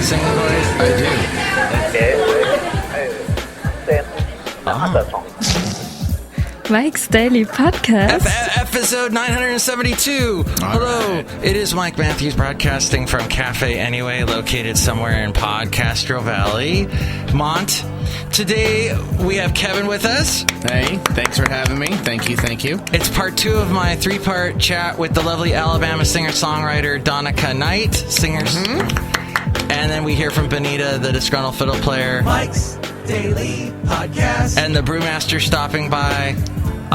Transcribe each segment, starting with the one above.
singing voice? I do. Mike's Daily Podcast. Episode 972. Hello, it is Mike Matthews broadcasting from Cafe Anyway, located somewhere in Podcastro Valley, Mont. Today, we have Kevin with us. Hey, thanks for having me. Thank you. It's part 2 of my 3-part chat with the lovely Alabama singer-songwriter Donica-Knight, singers. And then we hear from Benita, the Disgruntled Fiddle Player. Mike's Daily Podcast. And the Brewmaster stopping by.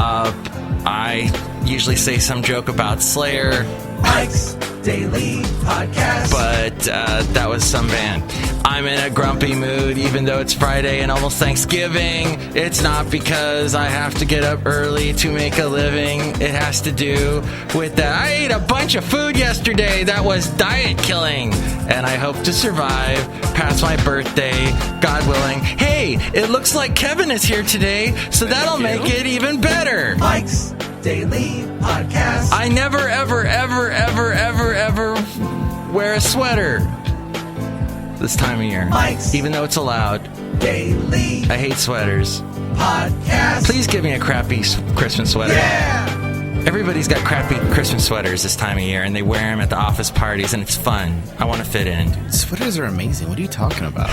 I usually say some joke about Slayer. Mike's Daily Podcast. But that was some band. I'm in a grumpy mood, even though it's Friday and almost Thanksgiving. It's not because I have to get up early to make a living. It has to do with that I ate a bunch of food yesterday that was diet killing. And I hope to survive past my birthday, God willing. Hey, it looks like Kevin is here today, so that'll make it even better. Mike's Daily Podcast. I never, ever wear a sweater this time of year. Mike's even though it's allowed. Daily I hate sweaters. Podcast. Please give me a crappy Christmas sweater. Yeah! Everybody's got crappy Christmas sweaters this time of year, and they wear them at the office parties, and it's fun. I want to fit in. Sweaters are amazing. What are you talking about?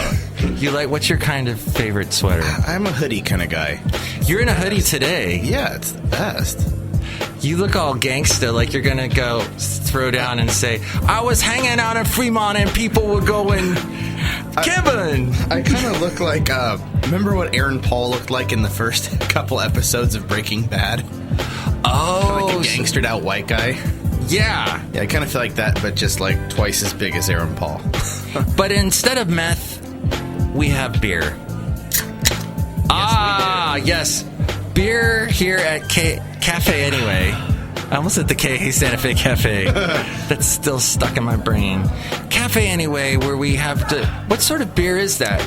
What's your kind of favorite sweater? I'm a hoodie kind of guy. You're in a hoodie today. Yeah, it's the best. You look all gangsta, like you're going to go throw down and say, I was hanging out in Fremont and people were going, Kevin! I kind of look like, remember what Aaron Paul looked like in the first couple episodes of Breaking Bad? Oh. Like a gangstered out white guy. Yeah. Yeah, I kind of feel like that, but just like twice as big as Aaron Paul. But instead of meth, we have beer. Yes. Beer here at Cafe Anyway. I almost said the K Santa Fe Cafe. That's still stuck in my brain. Cafe Anyway, where we have to... What sort of beer is that?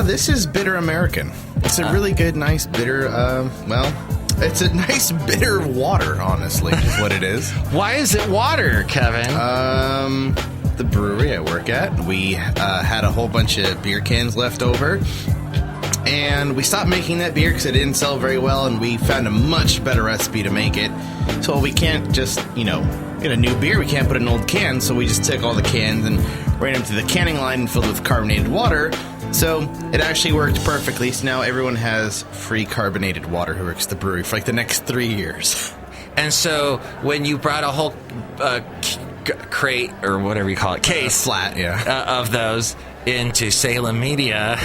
This is Bitter American. It's a really good, nice, bitter, it's a nice, bitter water, honestly, is what it is. Why is it water, Kevin? The brewery I work at, we had a whole bunch of beer cans left over. And we stopped making that beer because it didn't sell very well, and we found a much better recipe to make it. So we can't just, get a new beer. We can't put an old can, so we just took all the cans and ran them through the canning line and filled with carbonated water. So it actually worked perfectly. So now everyone has free carbonated water who works at the brewery for like the next 3 years. And so when you brought a whole crate, or whatever you call it, case, flat, yeah, of those into Salem Media...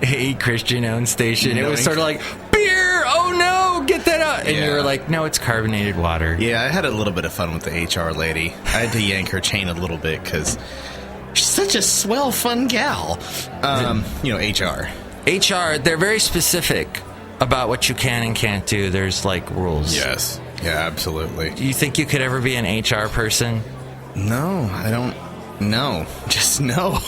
a Christian-owned station. It was sort of like, beer! Oh no! Get that out! And you were like, no, it's carbonated water. Yeah, I had a little bit of fun with the HR lady. I had to yank her chain a little bit because she's such a swell, fun gal. HR. HR, they're very specific about what you can and can't do. There's, rules. Yes. Yeah, absolutely. Do you think you could ever be an HR person? No, I don't. No. Just no.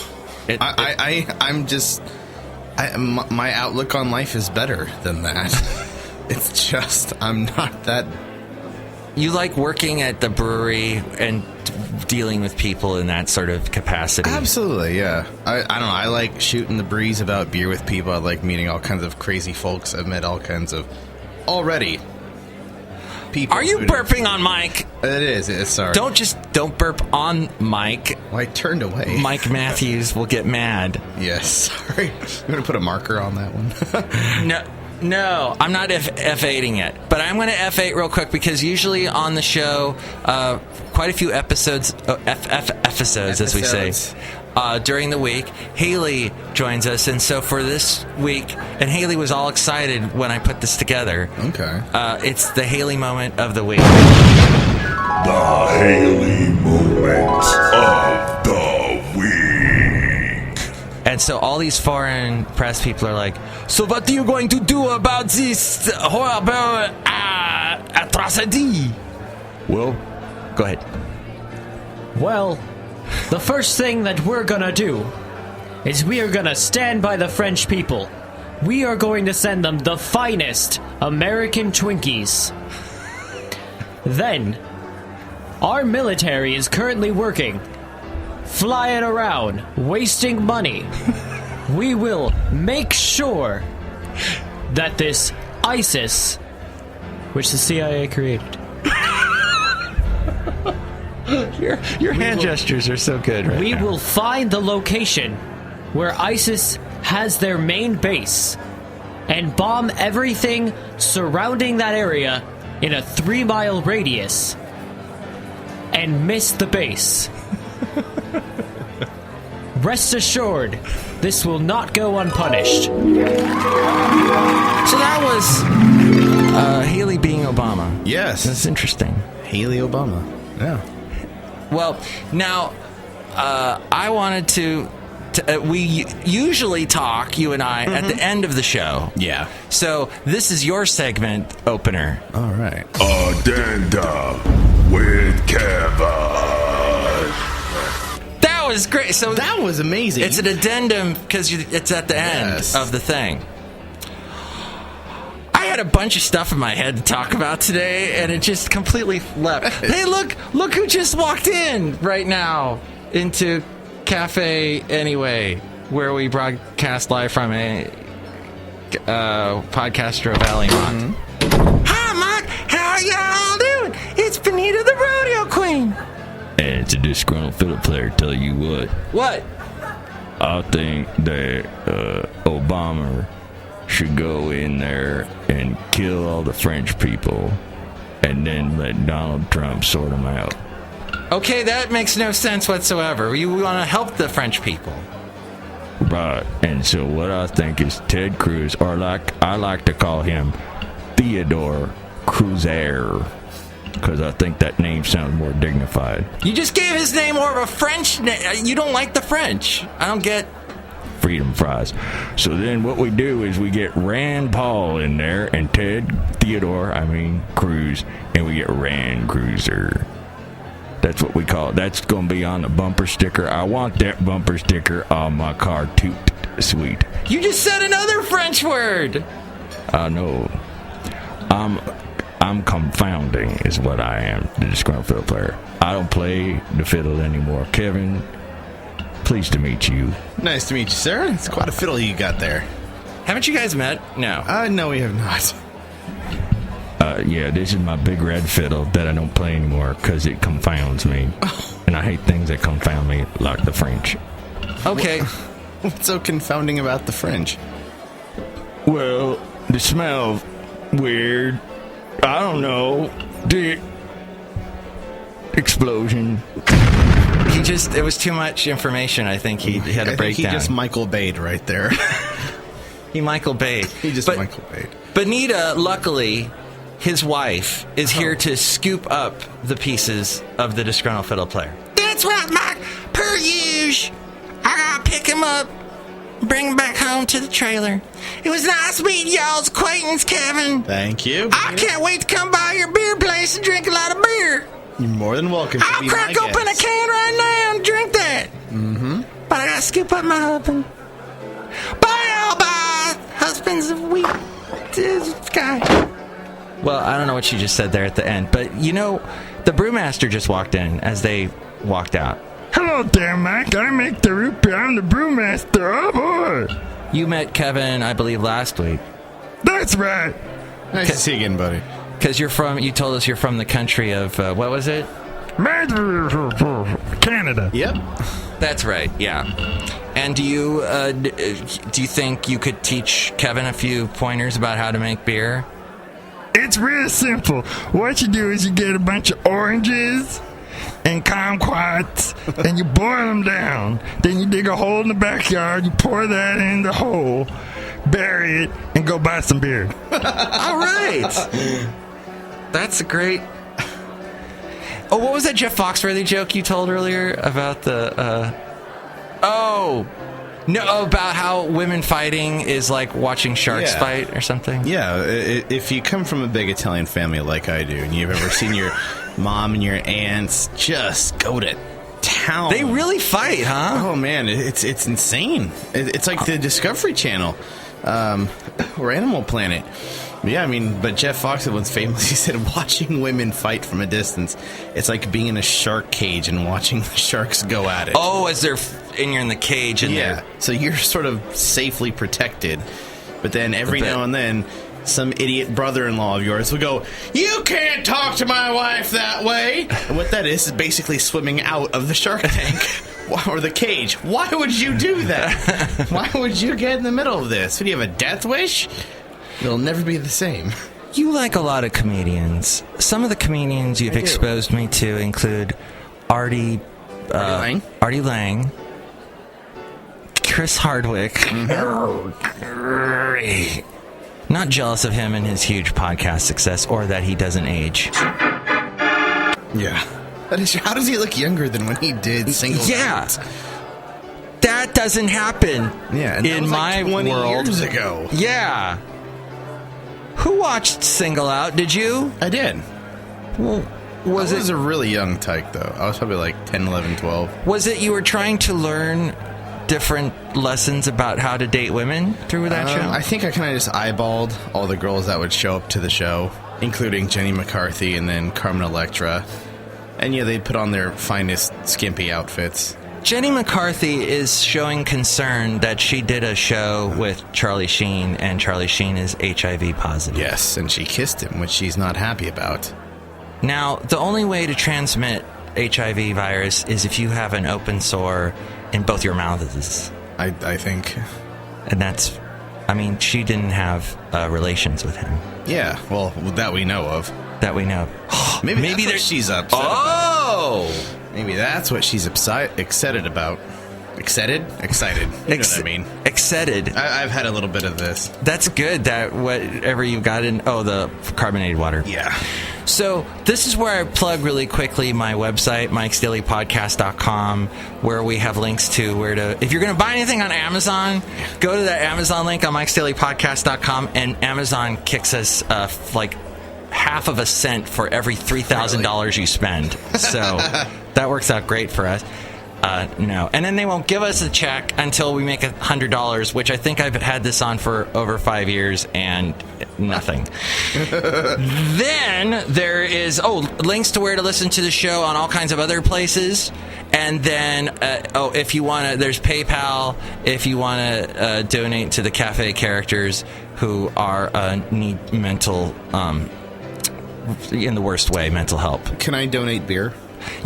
My outlook on life is better than that. It's just, I'm not that... You like working at the brewery and dealing with people in that sort of capacity? Absolutely, yeah. I don't know, I like shooting the breeze about beer with people. I like meeting all kinds of crazy folks. I've met all kinds of... Already... people. Are you burping on Mike? It is, sorry. Don't burp on Mike. Well, I turned away. Mike Matthews will get mad. Yes, sorry. I'm going to put a marker on that one. No, I'm not F8ing it. But I'm going to F8 real quick because usually on the show, quite a few episodes, as we say, during the week, Haley joins us. And so for this week, and Haley was all excited when I put this together. Okay. It's the Haley moment of the week. The Haley moment of the week. And so all these foreign press people are like, so what are you going to do about this horrible atrocity? Well, go ahead. Well, the first thing that we're gonna do is we are gonna stand by the French people. We are going to send them the finest American Twinkies. Then, our military is currently working flying around, wasting money. We will make sure that this ISIS, which the CIA created, Your hand gestures are so good right we now. will find the location where ISIS has their main base and bomb everything surrounding that area in a 3-mile radius and miss the base. Rest assured, this will not go unpunished. So that was Haley being Obama. Yes. That's interesting. Haley Obama. Yeah. Well, now, I wanted to we usually talk, you and I, at the end of the show. Yeah. So this is your segment opener. All right. Addenda with Kevin. That was great. So That was amazing. it's an addendum because it's at the end Yes. of the thing. I had a bunch of stuff in my head to talk about today, and it just completely left. Hey, look who just walked in right now into Cafe Anyway, where we broadcast live from a podcaster of Valley Mont. Hi, Mike. How y'all doing? It's Benita the Rodeo Queen. And it's a disgruntled fiddle player. Tell you what, I think that Obama should go in there and kill all the French people and then let Donald Trump sort them out. Okay, that makes no sense whatsoever. We want to help the French people. Right. And so what I think is Ted Cruz, or I like to call him Theodore Cruzaire, because I think that name sounds more dignified. You just gave his name more of a French name. You don't like the French. I don't get... Freedom fries. So then what we do is we get Rand Paul in there and Cruz, and we get Rand Cruiser. That's what we call it. That's going to be on the bumper sticker. I want that bumper sticker on my car. Toot sweet. You just said another French word. I know. I'm confounding is what I am, the disgruntled fiddle player. I don't play the fiddle anymore. Kevin, pleased to meet you. Nice to meet you, sir. It's quite a fiddle you got there. Haven't you guys met? No. No, we have not. Yeah, this is my big red fiddle that I don't play anymore because it confounds me. And I hate things that confound me, like the French. Okay. What's so confounding about the French? Well, the smell weird. I don't know. The explosion. It was too much information. I think he had a breakdown. He just Michael Bayed right there. He Michael Bayed. Michael Bayed. Benita, luckily, his wife, is here to scoop up the pieces of the disgruntled fiddle player. That's right, Mike. Per usual. I gotta pick him up, bring him back home to the trailer. It was nice meeting y'all's acquaintance, Kevin. Thank you. I can't wait to come by your beer place and drink a lot of beer. You're more than welcome to I'll be crack my open guest. a can right now and drink that. Mm-hmm. But I gotta scoop up my husband. Bye, all bye, husbands of wheat. Sky. Well, I don't know what she just said there at the end, but you know, the Brewmaster just walked in as they walked out. Hello there, Mike. I make the root beer. I'm the Brewmaster. Oh, boy. You met Kevin, I believe, last week. That's right. Nice to see you again, buddy. Because you told us you're from the country of, what was it? Canada. Yep. That's right, yeah. And do you think you could teach Kevin a few pointers about how to make beer? It's real simple. What you do is you get a bunch of oranges and kumquats and you boil them down. Then you dig a hole in the backyard, you pour that in the hole, bury it, and go buy some beer. All right. That's a great... Oh, what was that Jeff Foxworthy joke you told earlier about the... about how women fighting is like watching sharks fight or something? Yeah, if you come from a big Italian family like I do, and you've ever seen your mom and your aunts just go to town. They really fight, huh? Oh, man, it's insane. It's like the Discovery Channel or Animal Planet. Yeah, I mean, but Jeff Fox had once famously said, watching women fight from a distance, it's like being in a shark cage and watching the sharks go at it. Oh, as they're and you're in the cage and yeah, so you're sort of safely protected, but then every now and then some idiot brother-in-law of yours will go, you can't talk to my wife that way. And what that is basically swimming out of the shark tank or the cage. Why would you do that? Why would you get in the middle of this? What, do you have a death wish? It'll never be the same. You like a lot of comedians. Some of the comedians you've exposed me to include Artie Lang, Chris Hardwick. Not jealous of him and his huge podcast success, or that he doesn't age. Yeah. That is, how does he look younger than when he did Single Out? That doesn't happen. Yeah, and that in was my like 20 world. years ago. Yeah. Who watched Single Out? Did you? I did. Well, I was a really young tyke, though. I was probably like 10, 11, 12. Was it you were trying to learn different lessons about how to date women through that show? I think I kind of just eyeballed all the girls that would show up to the show, including Jenny McCarthy and then Carmen Electra. And yeah, they'd put on their finest skimpy outfits. Jenny McCarthy is showing concern that she did a show with Charlie Sheen, and Charlie Sheen is HIV positive. Yes, and she kissed him, which she's not happy about. Now, the only way to transmit HIV virus is if you have an open sore in both your mouths. I think. And that's, I mean, she didn't have relations with him. Yeah, well, that we know of. That we know. Maybe that's what she's upset about. Maybe that's what she's excited about. Excited? Excited. You know what I mean. Excited. I've had a little bit of this. That's good, that whatever you got in... Oh, the carbonated water. Yeah. So this is where I plug really quickly my website, MIKEs-DAILY-PODCAST.com, where we have links to where to... If you're going to buy anything on Amazon, go to that Amazon link on MIKEs-DAILY-PODCAST.com, and Amazon kicks us like half of a cent for every $3,000 you spend. So that works out great for us. No. And then they won't give us a check until we make $100, which I think I've had this on for over 5 years and nothing. Then there is, links to where to listen to the show on all kinds of other places. And then, if you want to, there's PayPal if you want to donate to the cafe characters who are need mental, in the worst way, mental help. Can I donate beer?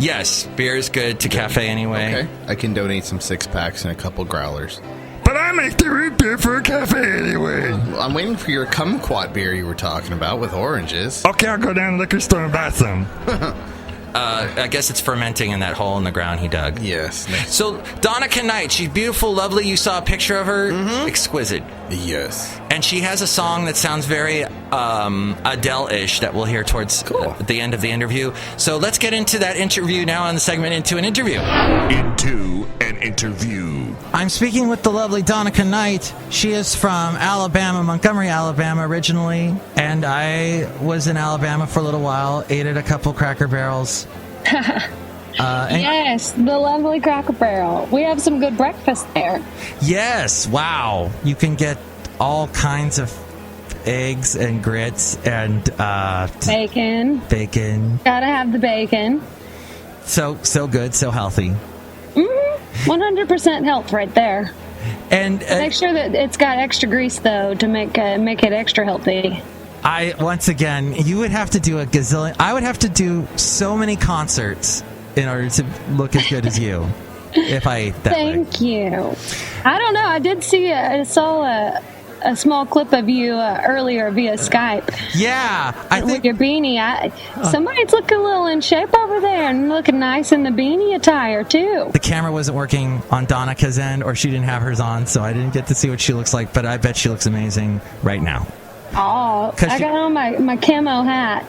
Yes, beer is good to cafe anyway. Okay. I can donate some 6-packs and a couple growlers. But I make the root beer for a cafe anyway. Well, I'm waiting for your kumquat beer you were talking about with oranges. Okay, I'll go down to the liquor store and buy some. I guess it's fermenting in that hole in the ground he dug. Yes. So, Donica-Knight, she's beautiful, lovely. You saw a picture of her. Mm-hmm. Exquisite. Yes. And she has a song that sounds very Adele-ish that we'll hear towards the end of the interview. So let's get into that interview now on the segment Into an Interview. Into an Interview. I'm speaking with the lovely Donica-Knight. She is from Alabama, Montgomery, Alabama originally. And I was in Alabama for a little while, ate at a couple Cracker Barrels. Yes, the lovely Cracker Barrel. We have some good breakfast there. Yes, wow. You can get all kinds of eggs and grits and Bacon. Gotta have the bacon. So good, so healthy. 100% health right there. And make sure that it's got extra grease though to make it extra healthy. Once again, you would have to do a gazillion. I would have to do so many concerts in order to look as good as you. If I ate that Thank you. I don't know. I saw a small clip of you earlier via Skype. Yeah, I think with your beanie. Somebody's looking a little in shape over there and looking nice in the beanie attire too. The camera wasn't working on Donica's end, or she didn't have hers on, so I didn't get to see what she looks like. But I bet she looks amazing right now. Oh, I got on my camo hat,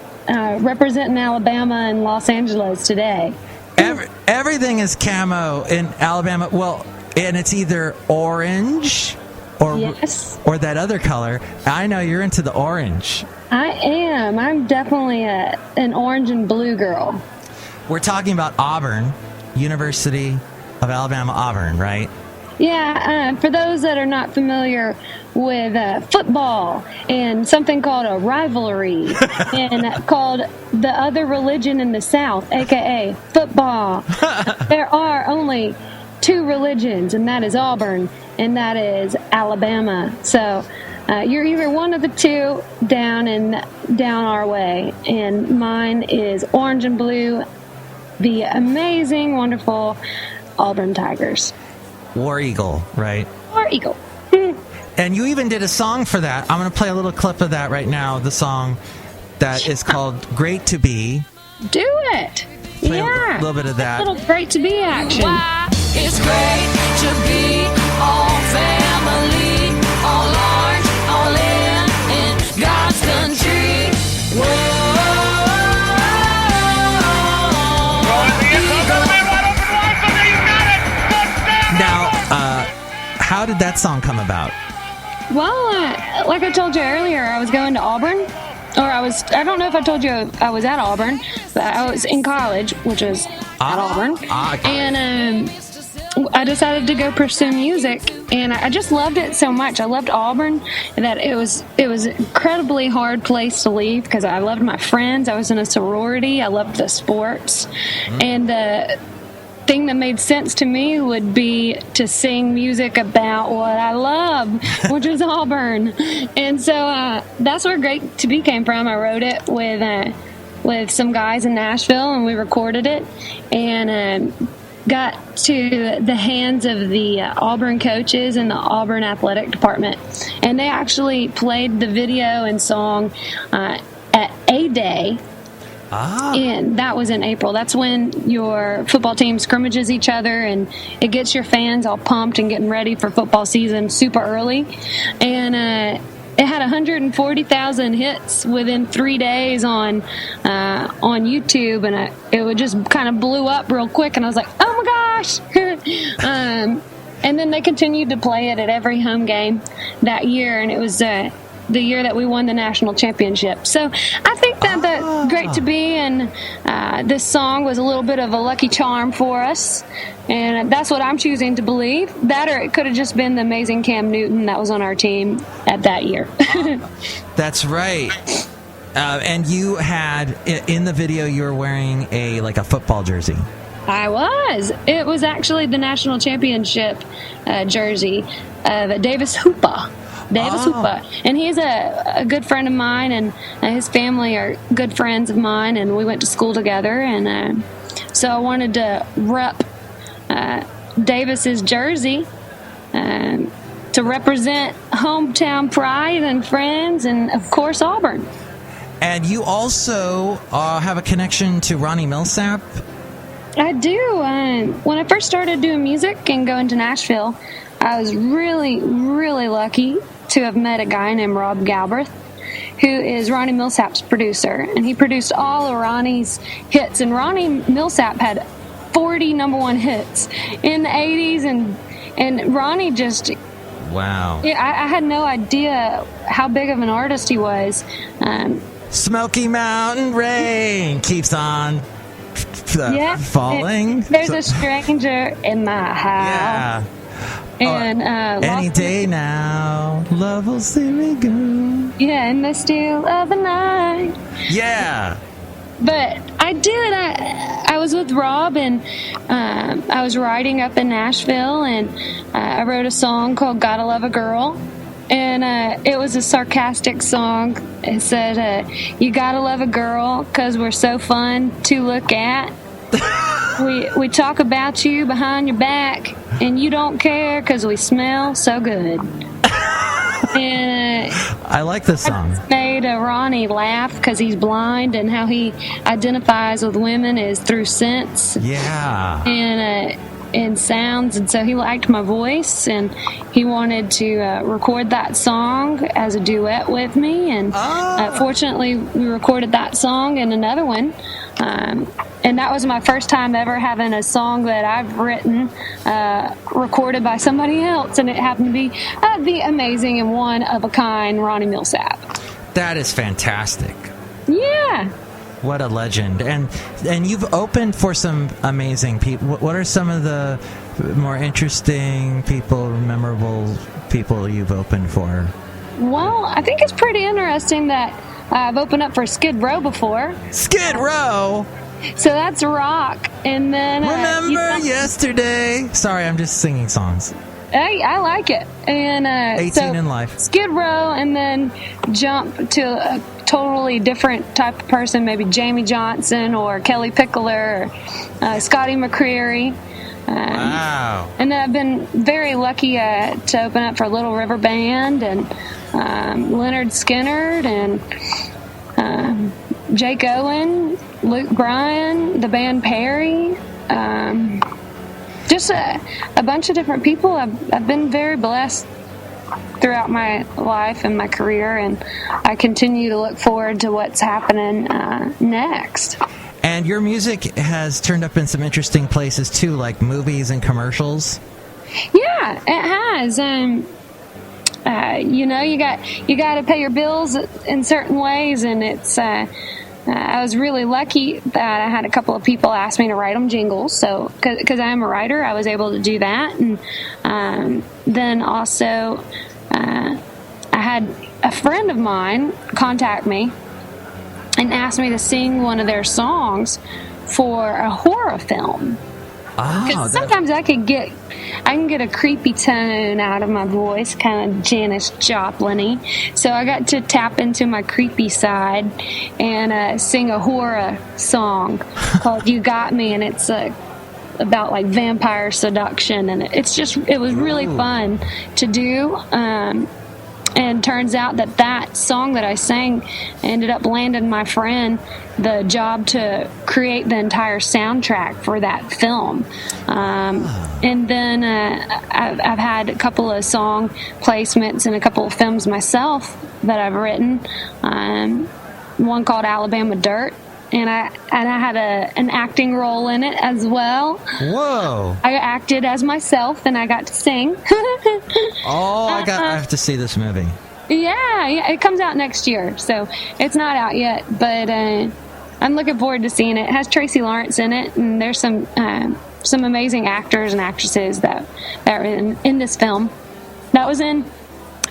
representing Alabama and Los Angeles today. Everything is camo in Alabama. Well, and it's either orange or that other color. I know you're into the orange. I am. I'm definitely an orange and blue girl. We're talking about Auburn, University of Alabama, Auburn, right? Yeah, for those that are not familiar with football and something called a rivalry and called the other religion in the South, a.k.a. football, there are only two religions, and that is Auburn and that is Alabama. So you're either one of the two down our way, and mine is orange and blue, the amazing, wonderful Auburn Tigers. War Eagle, right? War Eagle. And you even did a song for that. I'm going to play a little clip of that right now, the song that is called Great to Be. Do it. Play yeah. a little bit of that. A little Great to Be action. Why it's great to be all family, all large, all in God's country. Whoa. Now, how did that song come about? Well, like I told you earlier, I was going to Auburn. I don't know if I told you I was at Auburn, but I was in college, which was at Auburn. And I decided to go pursue music, and I just loved it so much. I loved Auburn that it was an incredibly hard place to leave because I loved my friends. I was in a sorority. I loved the sports. And the thing that made sense to me would be to sing music about what I love, which is Auburn. And so that's where Great to Be came from. I wrote it with some guys in Nashville, and we recorded it, and got to the hands of the Auburn coaches and the Auburn athletic department. And they actually played the video and song at A-Day. And that was in April. That's when your football team scrimmages each other, and it gets your fans all pumped and getting ready for football season super early. And it had 140,000 hits within 3 days on YouTube, and it just kind of blew up real quick. And I was like, oh my gosh! And then they continued to play it at every home game that year, and it was the year that we won the national championship. So I think that Great to Be and this song was a little bit of a lucky charm for us, and that's what I'm choosing to believe. That, or it could have just been the amazing Cam Newton that was on our team at that year. That's right. And you had, in the video, you were wearing a football jersey. I was. It was actually the national championship jersey of Davis Hooper. And he's a good friend of mine, and his family are good friends of mine, and we went to school together, and so I wanted to rep Davis's jersey to represent hometown pride and friends, and of course Auburn. And you also have a connection to Ronnie Milsap. I do. When I first started doing music and going to Nashville, I was really, really lucky to have met a guy named Rob Galbraith, who is Ronnie Milsap's producer, and he produced all of Ronnie's hits. And Ronnie Milsap had 40 number one hits in the 80s, and Ronnie just... Wow. Yeah, I had no idea how big of an artist he was. Smoky Mountain Rain keeps on falling. There's a stranger in my house. Yeah. And any day now, love will see me go. Yeah, in the still of the night. Yeah. But I did. I was with Rob, and I was writing up in Nashville, and I wrote a song called "Gotta Love a Girl," and it was a sarcastic song. It said, "You gotta love a girl 'cause we're so fun to look at. We talk about you behind your back, and you don't care 'cause we smell so good." And I like this song. I made Ronnie laugh because he's blind, and how he identifies with women is through scents. Yeah. And sounds, and so he liked my voice, and he wanted to record that song as a duet with me, and fortunately we recorded that song and another one, and that was my first time ever having a song that I've written recorded by somebody else, and it happened to be the amazing and one-of-a-kind Ronnie Milsap. That is fantastic. Yeah. What a legend. And you've opened for some amazing people. What are some of the more interesting people, memorable people you've opened for? Well, I think it's pretty interesting that I've opened up for Skid Row before. Skid Row? So that's rock. And then... Remember yesterday? Sorry, I'm just singing songs. Hey, I like it. And 18 in life. Skid Row, and then jump to a totally different type of person, maybe Jamie Johnson or Kelly Pickler or Scotty McCreery. Wow. And I've been very lucky to open up for Little River Band and Leonard Skinner and Jake Owen, Luke Bryan, the band Perry. Just a bunch of different people. I've been very blessed throughout my life and my career, and I continue to look forward to what's happening next. And your music has turned up in some interesting places too, like movies and commercials. Yeah, it has. You know, you got to pay your bills in certain ways, and it's. I was really lucky that I had a couple of people ask me to write them jingles. So, because I am a writer, I was able to do that. And then also, I had a friend of mine contact me and ask me to sing one of their songs for a horror film. Because sometimes I can get a creepy tone out of my voice, kind of Janis Joplin-y. So I got to tap into my creepy side and sing a horror song called "You Got Me," and it's about like vampire seduction, and it was really fun to do. And turns out that song that I sang ended up landing my friend the job to create the entire soundtrack for that film. And then I've had a couple of song placements in a couple of films myself that I've written. One called Alabama Dirt. And I had an acting role in it as well. Whoa! I acted as myself, and I got to sing. I have to see this movie. Yeah, it comes out next year, so it's not out yet. But I'm looking forward to seeing it. It has Tracy Lawrence in it, and there's some amazing actors and actresses that are in this film. That was in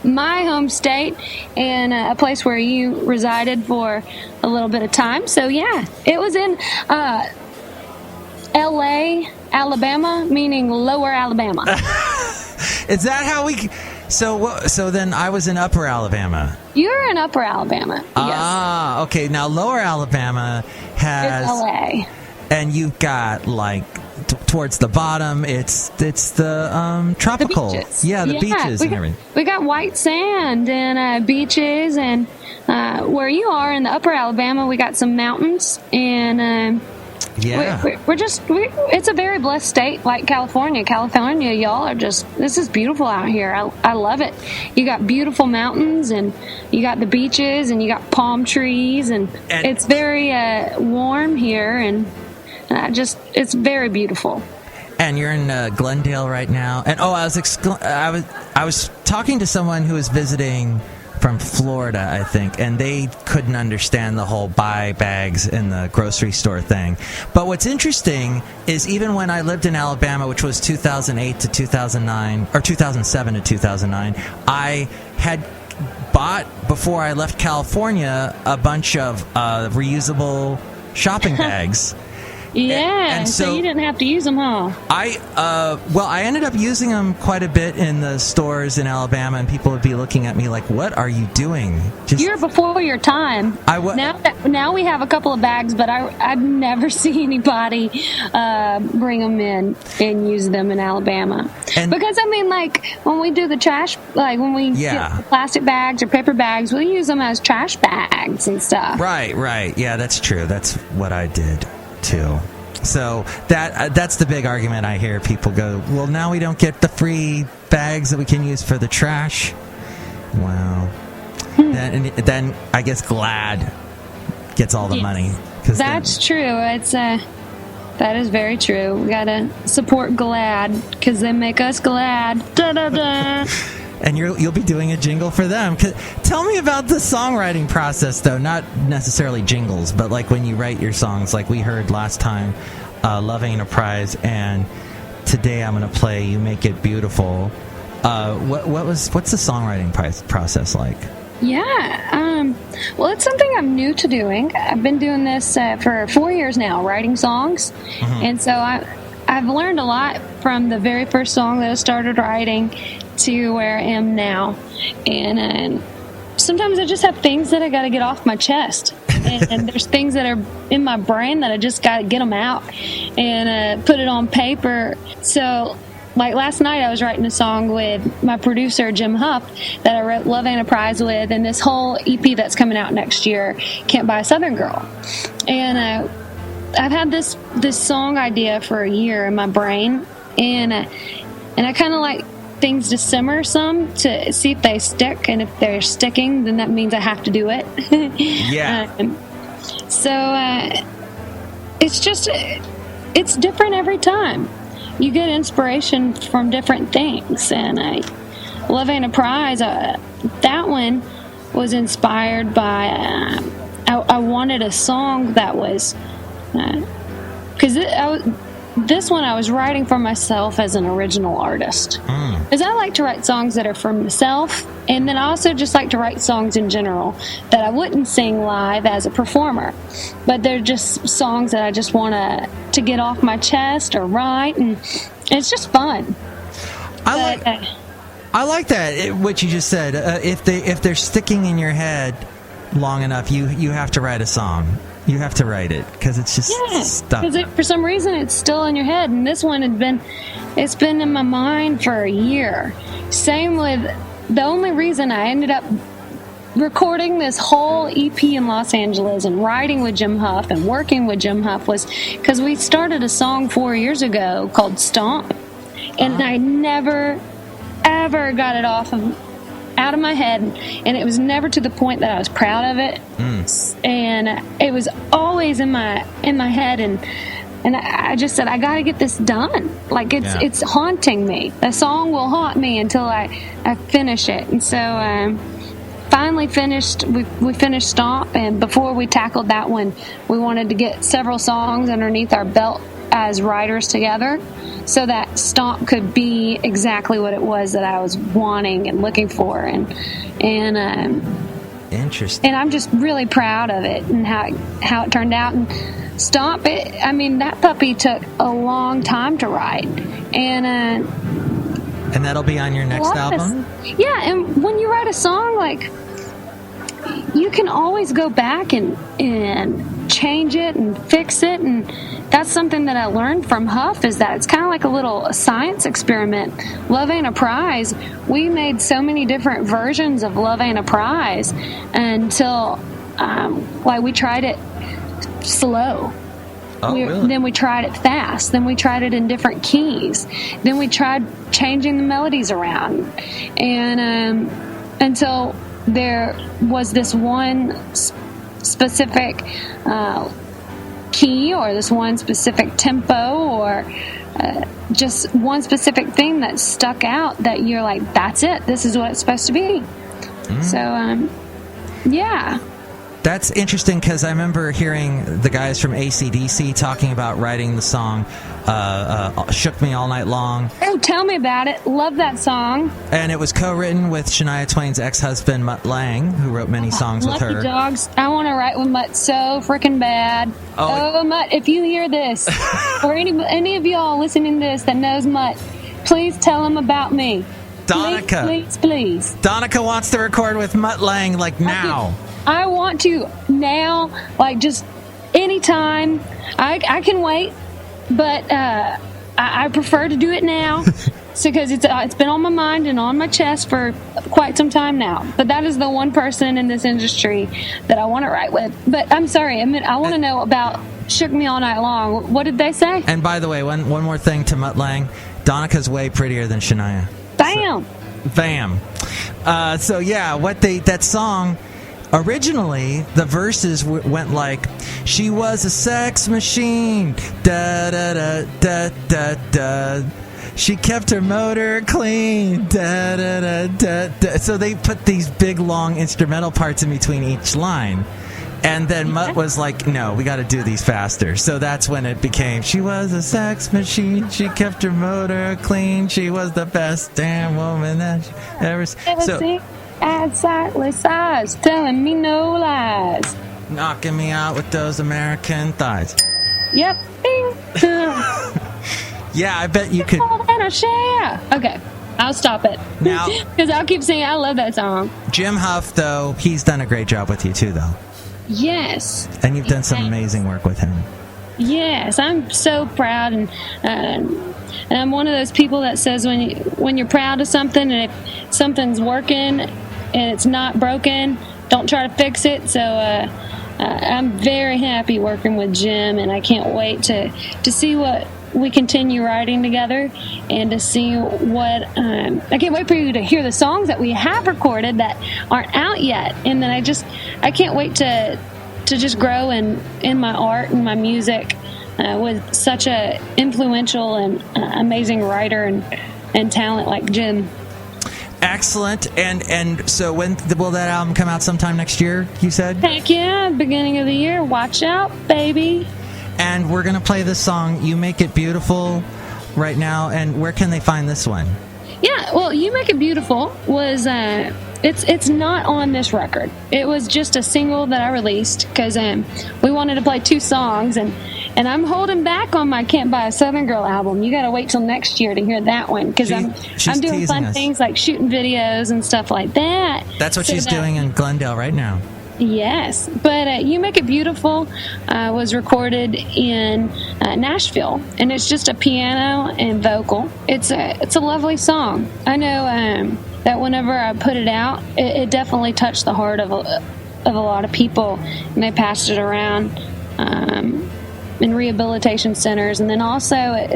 my home state and a place where you resided for a little bit of time. So yeah, it was in L.A., Alabama, meaning Lower Alabama. Is that how we? So then I was in Upper Alabama. You're in Upper Alabama. Ah, okay. Now Lower Alabama has L.A. and you've got like towards the bottom. It's the tropical. The beaches. The beaches and everything. We got white sand and beaches, and where you are in the Upper Alabama, we got some mountains and. It's a very blessed state like California. California, y'all are this is beautiful out here. I love it. You got beautiful mountains, and you got the beaches, and you got palm trees, and it's very warm here, and it's very beautiful. And you're in Glendale right now. And I was talking to someone who was visiting from Florida, I think, and they couldn't understand the whole buy bags in the grocery store thing. But what's interesting is even when I lived in Alabama, which was 2008 to 2009, or 2007 to 2009, I had bought, before I left California, a bunch of reusable shopping bags. Yeah, and so you didn't have to use them, huh? I ended up using them quite a bit in the stores in Alabama, and people would be looking at me like, "What are you doing?" You're before your time. Now we have a couple of bags, but I've never seen anybody bring them in and use them in Alabama. Because I mean, like when we do the trash, like when we get the plastic bags or paper bags, we use them as trash bags and stuff. Right. Yeah, that's true. That's what I did too. So that's the big argument I hear. People go, well, now we don't get the free bags that we can use for the trash. Well, then I guess Glad gets all the money. That's true. That is very true. We gotta support Glad because they make us glad. Da da da. And you'll be doing a jingle for them. Tell me about the songwriting process, though. Not necessarily jingles, but like when you write your songs, like we heard last time, Love Ain't a Prize. And today I'm going to play You Make It Beautiful. What's the songwriting process like? Yeah, well, it's something I'm new to doing. I've been doing this for 4 years now, writing songs, and so I've learned a lot from the very first song that I started writing to where I am now. And sometimes I just have things that I got to get off my chest. And there's things that are in my brain that I just got to get them out and put it on paper. So, like last night, I was writing a song with my producer, Jim Huff, that I wrote Love Ain't a Prize with, and this whole EP that's coming out next year, Can't Buy a Southern Girl. And I've had this song idea for a year in my brain, and I kind of like things to simmer some to see if they stick, and if they're sticking, then that means I have to do it. Yeah. So it's different every time. You get inspiration from different things, and Love Ain't a Prize, that one was inspired by I wanted a song that was because this one I was writing for myself as an original artist, because I like to write songs that are for myself, and then I also just like to write songs in general that I wouldn't sing live as a performer, but they're just songs that I just want to get off my chest or write, and it's just fun. I like that, what you just said. If they're sticking in your head long enough, you have to write a song. You have to write it because it's just stuck. Because for some reason it's still in your head, and this one it's been in my mind for a year. Same with the only reason I ended up recording this whole EP in Los Angeles and writing with Jim Huff and working with Jim Huff was because we started a song 4 years ago called Stomp, and I never ever got it out of my head, and it was never to the point that I was proud of it, and it was always in my head, and I just said I got to get this done. Like it's haunting me. The song will haunt me until I finish it, and so finally finished. We finished Stomp, and before we tackled that one, we wanted to get several songs underneath our belt as writers together, so that Stomp could be exactly what it was that I was wanting and looking for, and interesting. And I'm just really proud of it and how it turned out. And Stomp, that puppy took a long time to write, and that'll be on your next album. Yeah, and when you write a song, like, you can always go back and change it and fix it, and that's something that I learned from Huff, is that it's kind of like a little science experiment. Love Ain't a Prize, we made so many different versions of Love Ain't a Prize until we tried it slow. Really? Then we tried it fast. Then we tried it in different keys. Then we tried changing the melodies around, and until there was this one specific key, or this one specific tempo, or just one specific thing that stuck out that you're like, that's it, this is what it's supposed to be. So yeah, that's interesting, because I remember hearing the guys from AC/DC talking about writing the song Shook Me All Night Long. Oh, tell me about it. Love that song. And it was co-written with Shania Twain's ex-husband, Mutt Lange, who wrote many songs with her. Lucky dogs. I want to write with Mutt so freaking bad. Oh, Mutt, if you hear this, or any of y'all listening to this that knows Mutt, please tell him about me. Donica. Please. Donica wants to record with Mutt Lange, like, now. I want to now, like, just anytime. I can wait, but I prefer to do it now, because it's been on my mind and on my chest for quite some time now. But that is the one person in this industry that I want to write with. But I'm sorry, I want to know about Shook Me All Night Long. What did they say? And by the way, one more thing to Mutt Lange. Donica's way prettier than Shania. Bam! Bam. So yeah, that song... Originally, the verses went like, she was a sex machine, da-da-da-da-da-da. She kept her motor clean, da-da-da-da-da. So they put these big, long instrumental parts in between each line. And then Mutt was like, no, we got to do these faster. So that's when it became, she was a sex machine. She kept her motor clean. She was the best damn woman that she ever seen. So, at sightless eyes, telling me no lies. Knocking me out with those American thighs. Yep. Bing. Yeah, I bet you could. And a share. Okay. I'll stop it. Now, because I'll keep singing. I love that song. Jim Huff, though, he's done a great job with you, too, though. Yes. And you've done some amazing work with him. Yes, I'm so proud, and I'm one of those people that says when you're proud of something, and if something's working and it's not broken, don't try to fix it. So I'm very happy working with Jim, and I can't wait to see what we continue writing together, and to see what I can't wait for you to hear the songs that we have recorded that aren't out yet, and then I can't wait to just grow in my art and my music with such a influential and amazing writer and talent like Jim. Excellent. And so when will that album come out? Sometime next year, you said? Heck yeah, beginning of the year. Watch out, baby. And we're going to play this song, You Make It Beautiful, right now. And where can they find this one? Yeah, well, You Make It Beautiful was, it's not on this record. It was just a single that I released because we wanted to play 2 songs, and I'm holding back on my Can't Buy a Southern Girl album. You got to wait till next year to hear that one because I'm doing fun things like shooting videos and stuff like that. That's what she's doing in Glendale right now. Yes, but You Make It Beautiful was recorded in Nashville, and it's just a piano and vocal. It's a lovely song. I know that whenever I put it out, it definitely touched the heart of a lot of people, and they passed it around in rehabilitation centers, and then also I've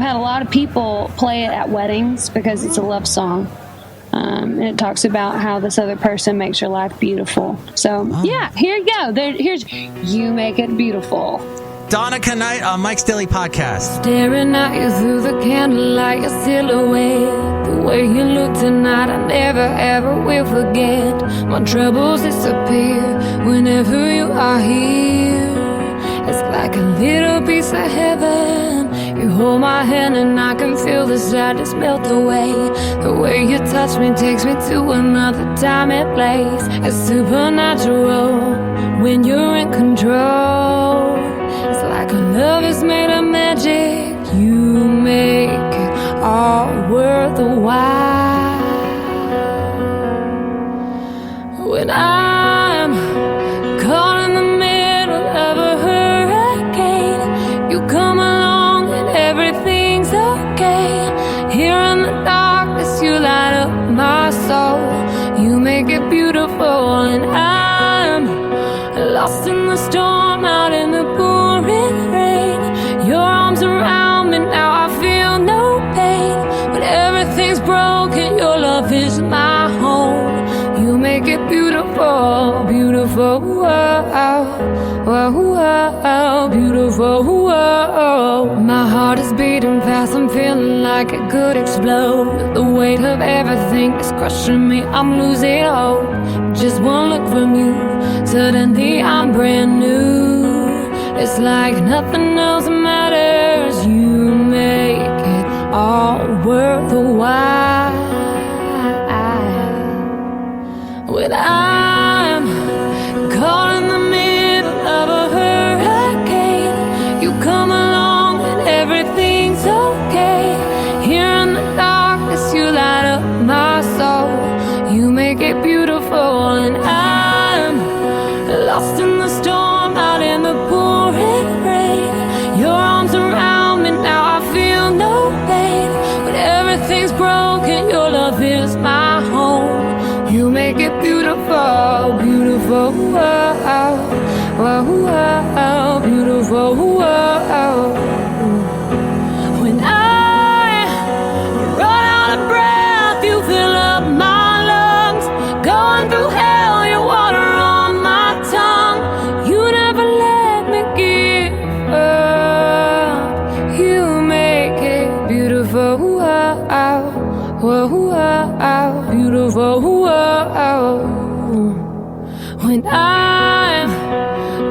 had a lot of people play it at weddings because it's a love song. And it talks about how this other person makes your life beautiful. So, yeah, here you go. Here's You Make It Beautiful. Donica-Knight on Mike's Daily Podcast. Staring at you through the candlelight, your silhouette. The way you look tonight, I never ever will forget. My troubles disappear whenever you are here. It's like a little piece of heaven. You hold my hand and I can feel the sadness melt away. The way you touch me takes me to another time and place. It's supernatural when you're in control. It's like our love is made of magic. You make it all worth the while. When I'm caught in the middle of a hurricane, you come along and everything's okay. Here in the darkness, you light up my soul. You make it beautiful, and I'm lost in the storm, out in the pouring rain. Your arms around me, now I feel no pain. When everything's broken, your love is my home. You make it beautiful, beautiful, whoa, whoa, whoa, beautiful, whoa. My heart is beating fast, I'm feeling like it could explode. The weight of everything is crushing me, I'm losing hope. Just one look from you, suddenly I'm brand new. It's like nothing else matters. You make it all worth the while. When I'm caught in the middle of a hurricane, you come along and everything's okay. Here in the darkness, you light up my soul. You make it beautiful, and I'm lost in the storm, out in the pouring rain. Your arms around me, now I feel no pain. When everything's broken, your love is my home. You make it beautiful, beautiful, whoa, whoa, whoa, beautiful, whoa. When I run out of breath, you fill up my lungs. Going through hell, your water on my tongue. You never let me give up. You make it beautiful, whoa, whoa, whoa, beautiful, whoa. When I'm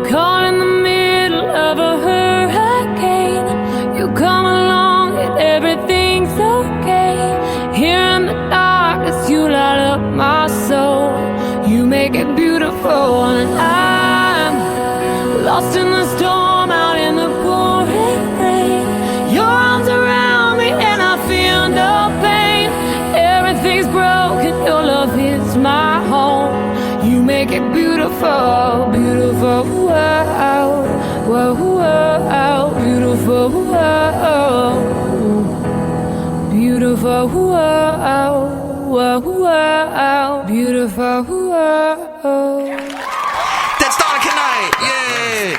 caught in the middle of a hurricane, you come along and everything's okay. Here in the darkness, you light up my soul. You make it beautiful, and I'm lost in the storm out in the pouring rain. Your arms around me and I feel no pain. Everything's broken, your love is my home. You make it beautiful, beautiful, wow, wow, wow, beautiful, wow, beautiful, wow, wow, wow, beautiful, wow. That's Donica-Knight! Yay!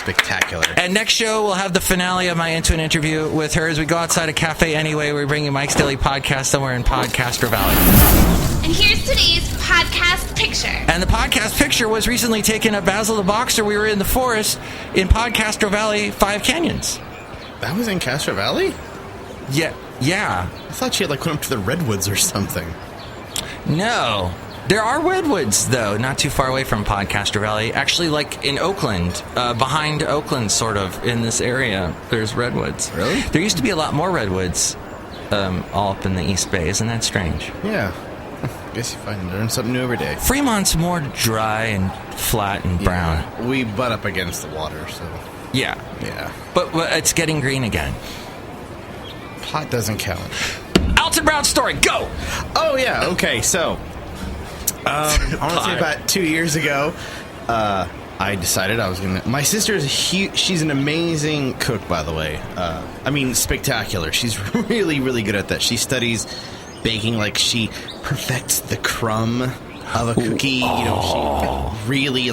Spectacular. And next show, we'll have the finale of my Into an interview with her as we go outside a cafe anyway. We're bringing Mike's Daily Podcast somewhere in Podcaster Valley. And here's today's podcast picture. And the podcast picture was recently taken at Basil the Boxer. We were in the forest in Podcaster Valley, 5 Canyons. That was in Castro Valley? Yeah. I thought she had like went up to the redwoods or something. No. There are redwoods, though, not too far away from Podcaster Valley. Actually, like in Oakland, behind Oakland, sort of, in this area, there's redwoods. Really? There used to be a lot more redwoods all up in the East Bay. Isn't that strange? Yeah. I guess you learn something new every day. Fremont's more dry and flat and brown. Yeah, we butt up against the water, so... Yeah. But it's getting green again. Pot doesn't count. Alton Brown's story, go! Oh, yeah, okay, so... I want to say about 2 years ago, I decided I was going to... My sister is she's an amazing cook, by the way. Spectacular. She's really, really good at that. She studies baking, like she perfects the crumb of a cookie. She really,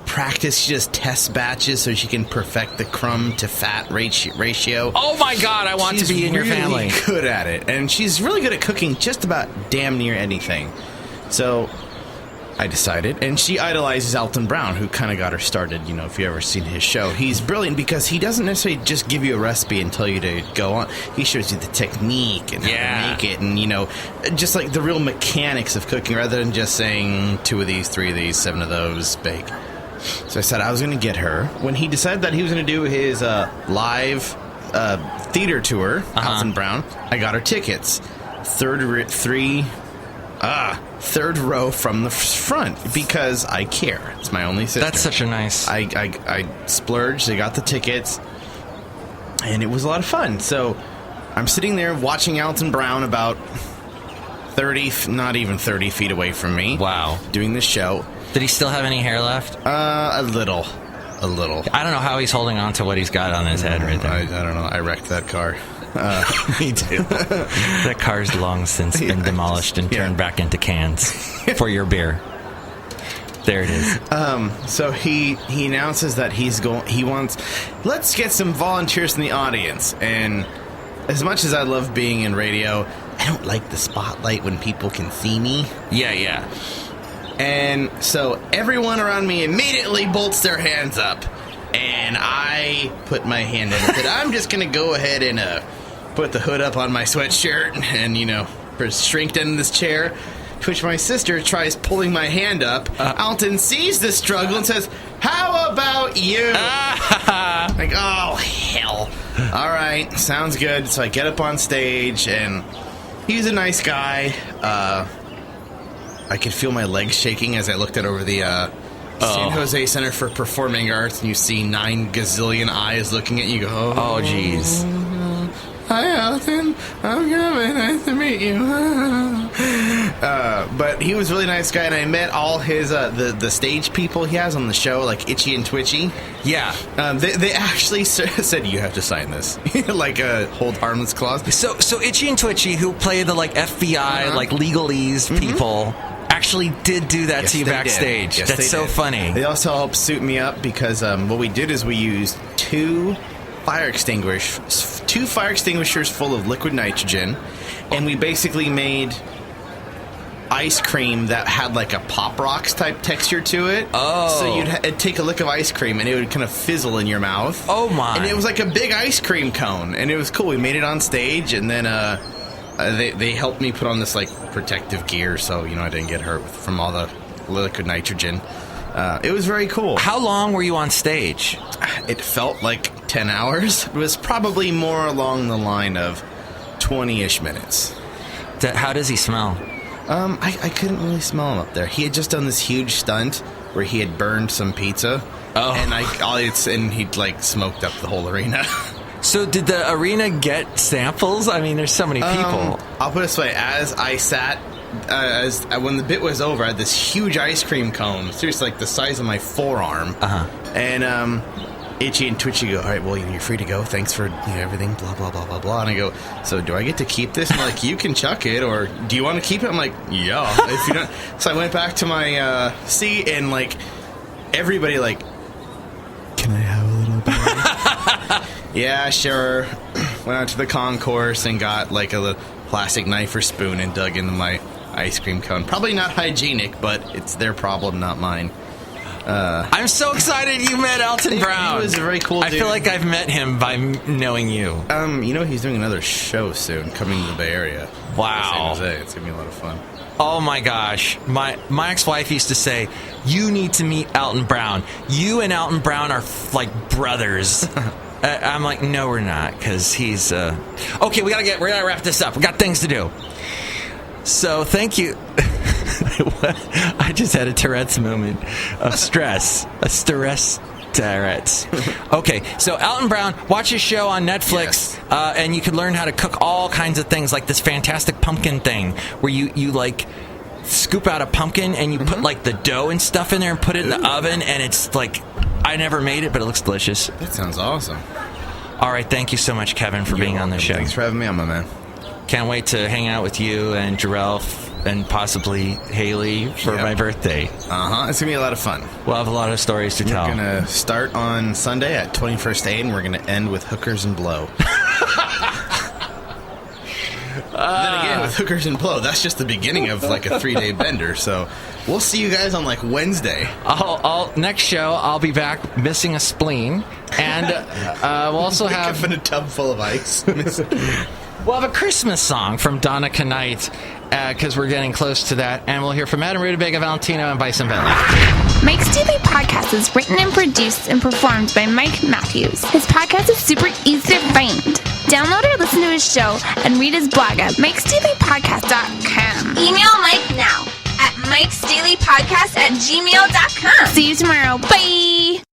practice. She just tests batches so she can perfect the crumb to fat ratio. Oh my God, I want to be in your family. She's really good at it, and she's really good at cooking just about damn near anything. So I decided, and she idolizes Alton Brown, who kind of got her started, if you ever seen his show. He's brilliant because he doesn't necessarily just give you a recipe and tell you to go on. He shows you the technique and how to make it and, just like the real mechanics of cooking rather than just saying 2 of these, 3 of these, 7 of those, bake. So I said I was going to get her. When he decided that he was going to do his live theater tour, Alton Brown, I got her tickets. Third row from the front because I care. It's my only sister. That's such a nice... I splurged. I got the tickets, and it was a lot of fun. So I'm sitting there watching Alton Brown about 30, not even 30 feet away from me. Wow. Doing the show. Did he still have any hair left? A little. I don't know how he's holding on to what he's got on his head right there. I don't know. I wrecked that car. Me too. That car's long since been demolished and turned back into cans for your beer. There it is. So he announces that he wants, let's get some volunteers in the audience. And as much as I love being in radio, I don't like the spotlight when people can see me. Yeah. And so everyone around me immediately bolts their hands up. And I put my hand in and said, I'm just going to go ahead and put the hood up on my sweatshirt and, shrink in this chair. To which my sister tries pulling my hand up. Alton sees the struggle and says, how about you? Like, oh, hell. All right, sounds good. So I get up on stage, and he's a nice guy. I could feel my legs shaking as I looked out over the San Jose Center for Performing Arts, and you see 9 gazillion eyes looking at you. Go, oh, jeez. Hi, Alton. I'm coming. Nice to meet you. But he was a really nice guy, and I met all his the stage people he has on the show, like Itchy and Twitchy. Yeah. They actually said, you have to sign this. Like a hold harmless clause. So Itchy and Twitchy, who play the FBI, legalese people, actually did do that to you backstage. Yes, that's so funny. They also helped suit me up because what we did is we used 2 fire extinguishers full of liquid nitrogen, and we basically made ice cream that had like a Pop Rocks type texture to it. Oh. So you'd take a lick of ice cream and it would kind of fizzle in your mouth. Oh my. And it was like a big ice cream cone, and it was cool. We made it on stage, and then they helped me put on this like protective gear so I didn't get hurt from all the liquid nitrogen. It was very cool. How long were you on stage? It felt like 10 hours. It was probably more along the line of 20-ish minutes. How does he smell? I couldn't really smell him up there. He had just done this huge stunt where he had burned some pizza. Oh. And he'd like smoked up the whole arena. So did the arena get samples? I mean, there's so many people. I'll put it this way. As I sat, when the bit was over, I had this huge ice cream cone, seriously like the size of my forearm. And Itchy and Twitchy go, all right, well, you're free to go. Thanks for everything, blah, blah, blah, blah, blah. And I go, so do I get to keep this? And like, you can chuck it, or do you want to keep it? I'm like, yeah. If you don't. So I went back to my seat, and like, everybody like, can I have a little bit? Yeah, sure. Went out to the concourse and got like a little plastic knife or spoon and dug into my ice cream cone. Probably not hygienic, but it's their problem, not mine. I'm so excited you met Elton Brown. He was a very cool dude. I feel like I've met him by knowing you. He's doing another show soon, coming to the Bay Area. Wow. San Jose. It's going to be a lot of fun. Oh my gosh. My ex-wife used to say, you need to meet Elton Brown. You and Elton Brown are like brothers. I'm like, no, we're not, because he's... Okay, we gotta wrap this up. We got things to do. So, thank you. I just had a Tourette's moment of stress. Tourette's. Okay, so Elton Brown, watch his show on Netflix, and you can learn how to cook all kinds of things, like this fantastic pumpkin thing, where you like scoop out a pumpkin and you put like the dough and stuff in there and put it in the oven, and it's like... I never made it, but it looks delicious. That sounds awesome. All right, thank you so much, Kevin, for being on the show. Thanks for having me on, my man. Can't wait to hang out with you and Jarrell and possibly Haley for my birthday. It's going to be a lot of fun. We'll have a lot of stories to tell. We're going to start on Sunday at 21st A, and we're going to end with Hookers and Blow. Then again, with Hookers and Blow, that's just the beginning of like a 3-day bender. So we'll see you guys on like Wednesday. Next show, I'll be back missing a spleen, and we'll also have in a tub full of ice. We'll have a Christmas song from Donica-Knight, because we're getting close to that, and we'll hear from Madame Rootabega, Valentino, and Bison Bentley. Mike's Daily Podcast is written and produced and performed by Mike Matthews. His podcast is super easy to find. Download or listen to his show and read his blog at MIKEs-DAILY-PODCAST.com. Email Mike now at MIKEs-DAILY-PODCAST@gmail.com. See you tomorrow. Bye!